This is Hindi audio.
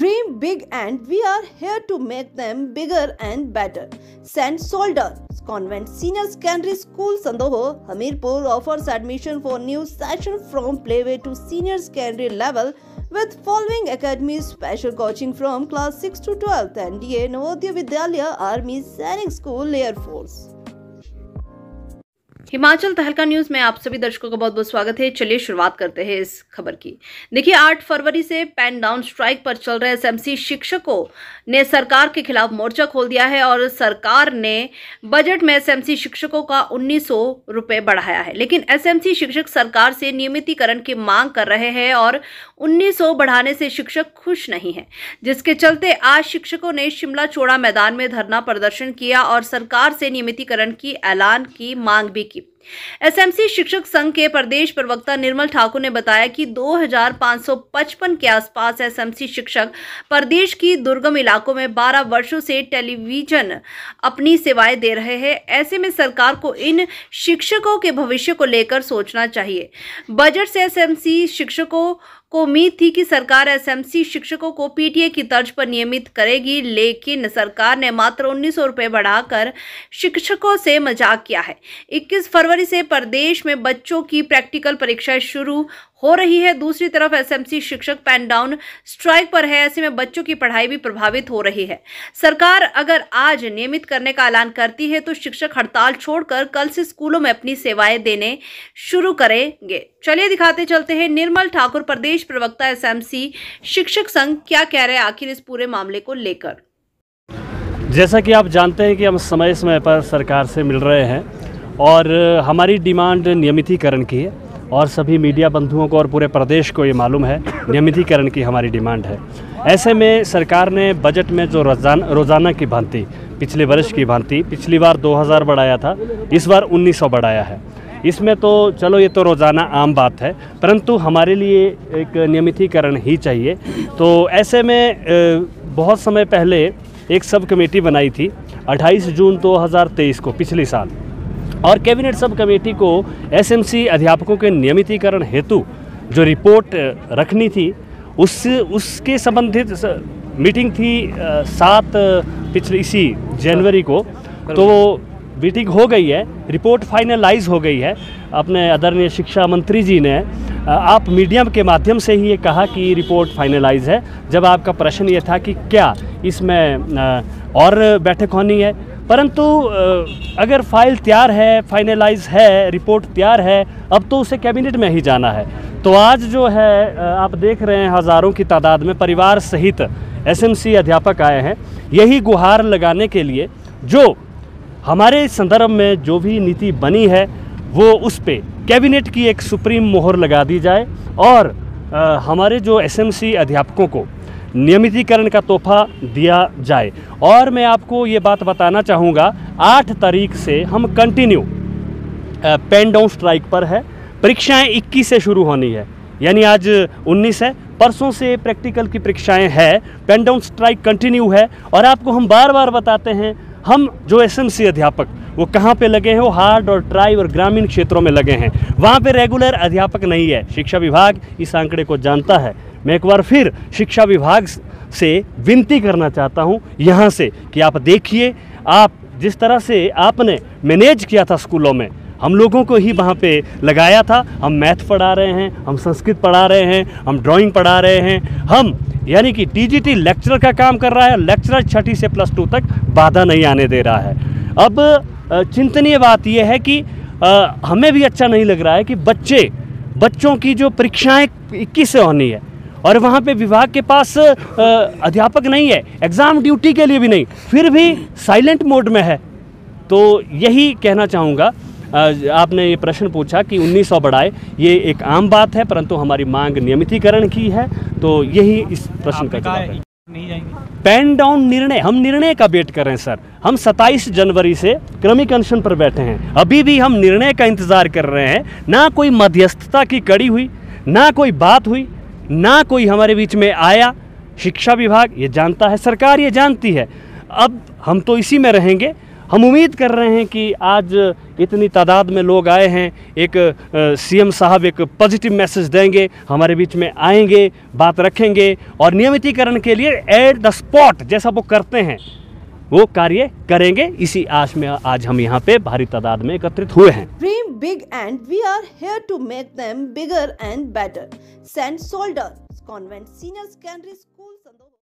Dream big and we are here to make them bigger and better. St. Solders Convent Senior Secondary School Sandoho, Hamirpur offers admission for new session from playway to senior secondary level with following academies: special coaching from class 6 to 12th, NDA, Navodaya Vidyalaya, Army, Sainik School, Air Force। Himachal तहलका न्यूज में आप सभी दर्शकों का बहुत बहुत स्वागत है। चलिए शुरुआत करते हैं इस खबर की। देखिए, 8 फरवरी से पेन डाउन स्ट्राइक पर चल रहे एसएमसी शिक्षकों ने सरकार के खिलाफ मोर्चा खोल दिया है और सरकार ने बजट में एसएमसी शिक्षकों का 1900 रुपये बढ़ाया है। लेकिन एसएमसी शिक्षक सरकार से नियमितीकरण की मांग कर रहे हैं और 1900 बढ़ाने से शिक्षक खुश नहीं है, जिसके चलते आज शिक्षकों ने शिमला चौड़ा मैदान में धरना प्रदर्शन किया और सरकार से नियमितीकरण की ऐलान की मांग भी की। एसएमसी शिक्षक संघ के प्रदेश प्रवक्ता निर्मल ठाकुर ने बताया कि 2555 के आसपास एसएमसी शिक्षक प्रदेश की दुर्गम इलाकों में 12 वर्षों से टेलीविजन अपनी सेवाएं दे रहे हैं। ऐसे में सरकार को इन शिक्षकों के भविष्य को लेकर सोचना चाहिए। बजट से एसएमसी शिक्षकों को उम्मीद थी कि सरकार एसएमसी शिक्षकों को पीटीए की तर्ज पर नियमित करेगी, लेकिन सरकार ने मात्र 1900 रुपये बढ़ाकर शिक्षकों से मजाक किया है। 21 फरवरी से प्रदेश में बच्चों की प्रैक्टिकल परीक्षाएं शुरू हो रही है। दूसरी तरफ एसएमसी शिक्षक पेन डाउन स्ट्राइक पर है। ऐसे में बच्चों की पढ़ाई भी प्रभावित हो रही है। सरकार अगर आज नियमित करने का ऐलान करती है तो शिक्षक हड़ताल छोड़कर कल से स्कूलों में अपनी सेवाएं देने शुरू करेंगे। चलिए दिखाते चलते हैं निर्मल ठाकुर, प्रदेश प्रवक्ता एसएमसी शिक्षक संघ, क्या कह रहे हैं आखिर इस पूरे मामले को लेकर। जैसा कि आप जानते हैं कि हम समय समय पर सरकार से मिल रहे हैं और हमारी डिमांड नियमितीकरण की है और सभी मीडिया बंधुओं को और पूरे प्रदेश को ये मालूम है नियमितीकरण की हमारी डिमांड है। ऐसे में सरकार ने बजट में जो रोज़ाना की भांति, पिछले वर्ष की भांति, पिछली बार 2000 बढ़ाया था, इस बार 1900 बढ़ाया है। इसमें तो चलो ये तो रोज़ाना आम बात है, परंतु हमारे लिए एक नियमितीकरण ही चाहिए। तो ऐसे में बहुत समय पहले एक सब कमेटी बनाई थी 28 जून 2023 को, पिछले साल, और कैबिनेट सब कमेटी को एसएमसी अध्यापकों के नियमितीकरण हेतु जो रिपोर्ट रखनी थी उसके संबंधित मीटिंग थी 7 पिछले इसी जनवरी को। तो मीटिंग हो गई है, रिपोर्ट फाइनलाइज हो गई है। अपने आदरणीय शिक्षा मंत्री जी ने आप मीडिया के माध्यम से ही ये कहा कि रिपोर्ट फाइनलाइज है। जब आपका प्रश्न ये था कि क्या इसमें और बैठक होनी है, परंतु अगर फाइल तैयार है, फाइनलाइज है, रिपोर्ट तैयार है, अब तो उसे कैबिनेट में ही जाना है। तो आज जो है आप देख रहे हैं हज़ारों की तादाद में परिवार सहित एसएमसी अध्यापक आए हैं यही गुहार लगाने के लिए जो हमारे संदर्भ में जो भी नीति बनी है वो उस पे कैबिनेट की एक सुप्रीम मोहर लगा दी जाए और हमारे जो एसएमसी अध्यापकों को नियमितीकरण का तोहफा दिया जाए। और मैं आपको ये बात बताना चाहूँगा, 8 तारीख से हम कंटिन्यू पेन डाउन स्ट्राइक पर है। परीक्षाएं 21 से शुरू होनी है, यानी आज 19 है, परसों से प्रैक्टिकल की परीक्षाएं है। पेन डाउन स्ट्राइक कंटिन्यू है और आपको हम बार बार बताते हैं, हम जो एसएमसी अध्यापक वो कहाँ पे लगे हैं, वो हार्ड और ट्राई और ग्रामीण क्षेत्रों में लगे हैं। वहाँ पे रेगुलर अध्यापक नहीं है। शिक्षा विभाग इस आंकड़े को जानता है। मैं एक बार फिर शिक्षा विभाग से विनती करना चाहता हूँ यहाँ से कि आप देखिए, आप जिस तरह से आपने मैनेज किया था स्कूलों में, हम लोगों को ही वहाँ पे लगाया था। हम मैथ पढ़ा रहे हैं, हम संस्कृत पढ़ा रहे हैं, हम ड्राइंग पढ़ा रहे हैं, हम यानी कि टीजीटी लेक्चरर का काम कर रहा है। लेक्चरर 6ठी से +2 तक बाधा नहीं आने दे रहा है। अब चिंतनीय बात यह है कि हमें भी अच्छा नहीं लग रहा है कि बच्चों की जो परीक्षाएं 21 से होनी है और वहाँ पे विभाग के पास अध्यापक नहीं है, एग्ज़ाम ड्यूटी के लिए भी नहीं, फिर भी साइलेंट मोड में है। तो यही कहना चाहूँगा। आपने ये प्रश्न पूछा कि 1900 बढ़ाए, ये एक आम बात है, परंतु हमारी मांग नियमितीकरण की है। तो यही इस प्रश्न का जवाब है। नहीं जाएंगे पेन डाउन निर्णय, हम निर्णय का वेट कर रहे हैं सर। हम 27 जनवरी से क्रमिक अनशन पर बैठे हैं, अभी भी हम निर्णय का इंतज़ार कर रहे हैं। ना कोई मध्यस्थता की कड़ी हुई, ना कोई बात हुई, ना कोई हमारे बीच में आया। शिक्षा विभाग ये जानता है, सरकार ये जानती है। अब हम तो इसी में रहेंगे। हम उम्मीद कर रहे हैं कि आज इतनी तादाद में लोग आए हैं, एक सीएम साहब एक पॉजिटिव मैसेज देंगे, हमारे बीच में आएंगे, बात रखेंगे और नियमितीकरण के लिए एट द स्पॉट जैसा वो करते हैं वो कार्य करेंगे। इसी आश में आज हम यहाँ पे भारी तादाद में एकत्रित हुए हैं। Dream big and we are here to make them bigger and better. St. Solders Convent Senior Secondary School, Sandoha.